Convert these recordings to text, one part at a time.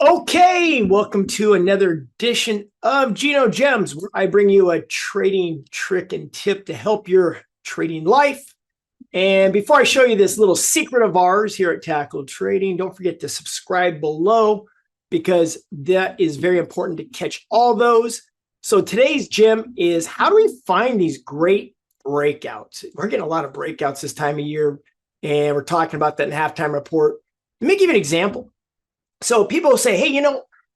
Okay, welcome to another edition of Gino Gems, where I bring you a trading trick and tip to help your trading life. And before I show you this little secret of ours here at Tackle Trading, don't forget to subscribe below because that is very important to catch all those. So today's gem is how do we find these great breakouts? We're getting a lot of breakouts this time of year, and we're talking about that in halftime report. Let me give you an example. So people say, hey,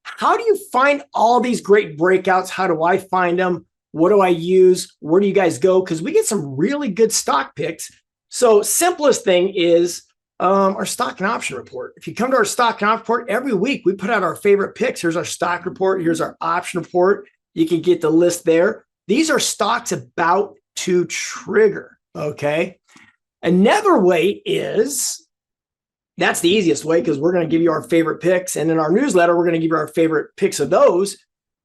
how do you find all these great breakouts? How do I find them? What do I use? Where do you guys go? Because we get some really good stock picks. So simplest thing is our stock and option report. If you come to our stock and option report, every week we put out our favorite picks. Here's our stock report. Here's our option report. You can get the list there. These are stocks about to trigger, okay? Another way is, that's the easiest way because we're going to give you our favorite picks. And in our newsletter, we're going to give you our favorite picks of those.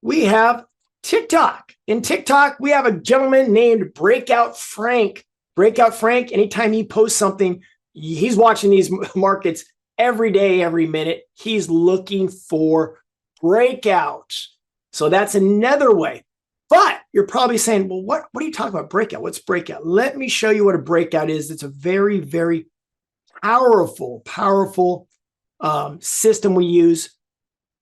We have TikTok. In TikTok, we have a gentleman named Breakout Frank. Breakout Frank, anytime he posts something, he's watching these markets every day, every minute. He's looking for breakouts. So that's another way. But you're probably saying, well, what are you talking about breakout? What's breakout? Let me show you what a breakout is. It's a very, very powerful system we use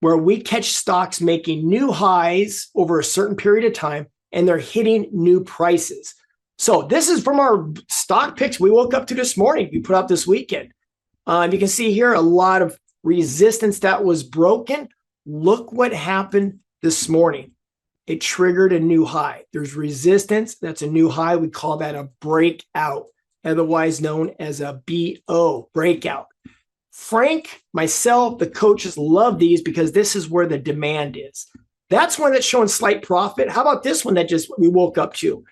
where we catch stocks making new highs over a certain period of time and they're hitting new prices. So this is from our stock picks we woke up to this morning. We put out this weekend. You can see here a lot of resistance that was broken. Look what happened this morning. It triggered a new high. There's resistance. That's a new high. We call that a breakout, otherwise known as a BO, breakout. Frank, myself, the coaches love these because this is where the demand is. That's one that's showing slight profit. How about this one that just we woke up to?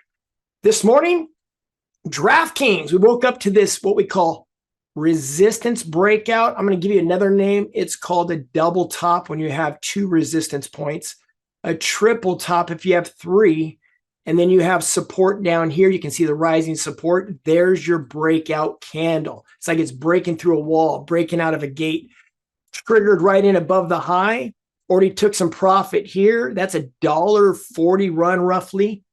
This morning, DraftKings, we woke up to this, what we call resistance breakout. I'm going to give you another name. It's called a double top when you have two resistance points, a triple top if you have three, and then you have support down here. You can see the rising support. There's your breakout candle. It's like it's breaking through a wall, breaking out of a gate, triggered right in above the high. Already took some profit here. That's a $1.40 run roughly.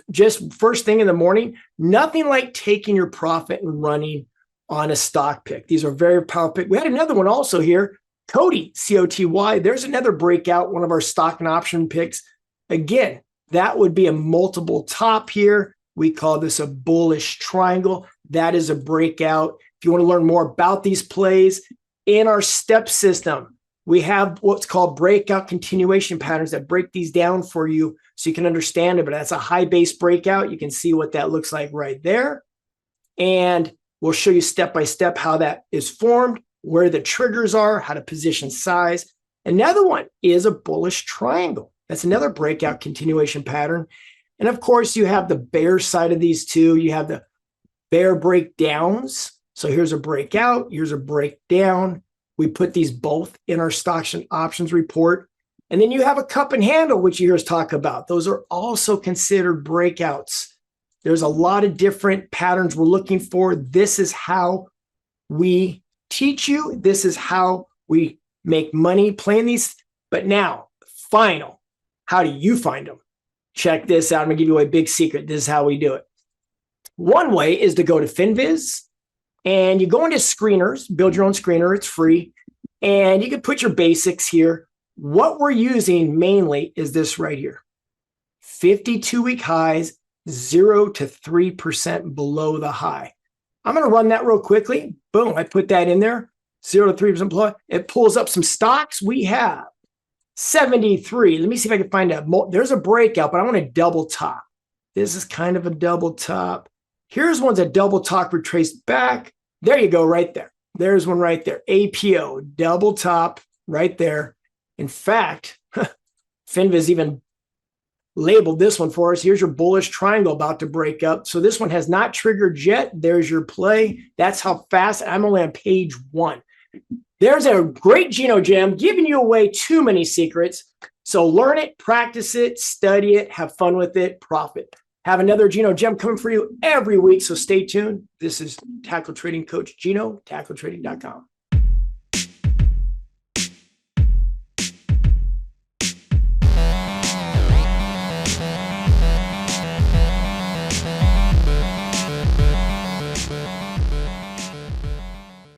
Just first thing in the morning. Nothing like taking your profit and running on a stock pick. These are very powerful picks. We had another one also here. Cody, C-O-T-Y. There's another breakout, one of our stock and option picks. Again, that would be a multiple top here. We call this a bullish triangle. That is a breakout. If you want to learn more about these plays, in our step system, we have what's called breakout continuation patterns that break these down for you so you can understand it. But that's a high base breakout. You can see what that looks like right there. And we'll show you step by step how that is formed, where the triggers are, how to position size. Another one is a bullish triangle. That's another breakout continuation pattern. And of course, you have the bear side of these two. You have the bear breakdowns. So here's a breakout. Here's a breakdown. We put these both in our stocks and options report. And then you have a cup and handle, which you hear us talk about. Those are also considered breakouts. There's a lot of different patterns we're looking for. This is how we teach you. This is how we make money playing these. But now, final. How do you find them? Check this out. I'm going to give you a big secret. This is how we do it. One way is to go to FinViz, and you go into screeners, build your own screener. It's free. And you can put your basics here. What we're using mainly is this right here. 52-week highs, 0 to 3% below the high. I'm going to run that real quickly. Boom, I put that in there. 0 to 3% below. It pulls up some stocks. We have 73. Let me see if I can find a, there's a breakout, but I want a double top. This is kind of a double top. Here's one's a double top retraced back. There you go, right there. There's one right there. APO, double top right there. In fact, FinViz even labeled this one for us. Here's your bullish triangle about to break up. So this one has not triggered yet. There's your play. That's how fast. I'm only on page 1. There's a great Gino gem giving you away too many secrets. So learn it, practice it, study it, have fun with it, profit. Have another Gino gem coming for you every week. So stay tuned. This is Tackle Trading Coach Gino, tackletrading.com.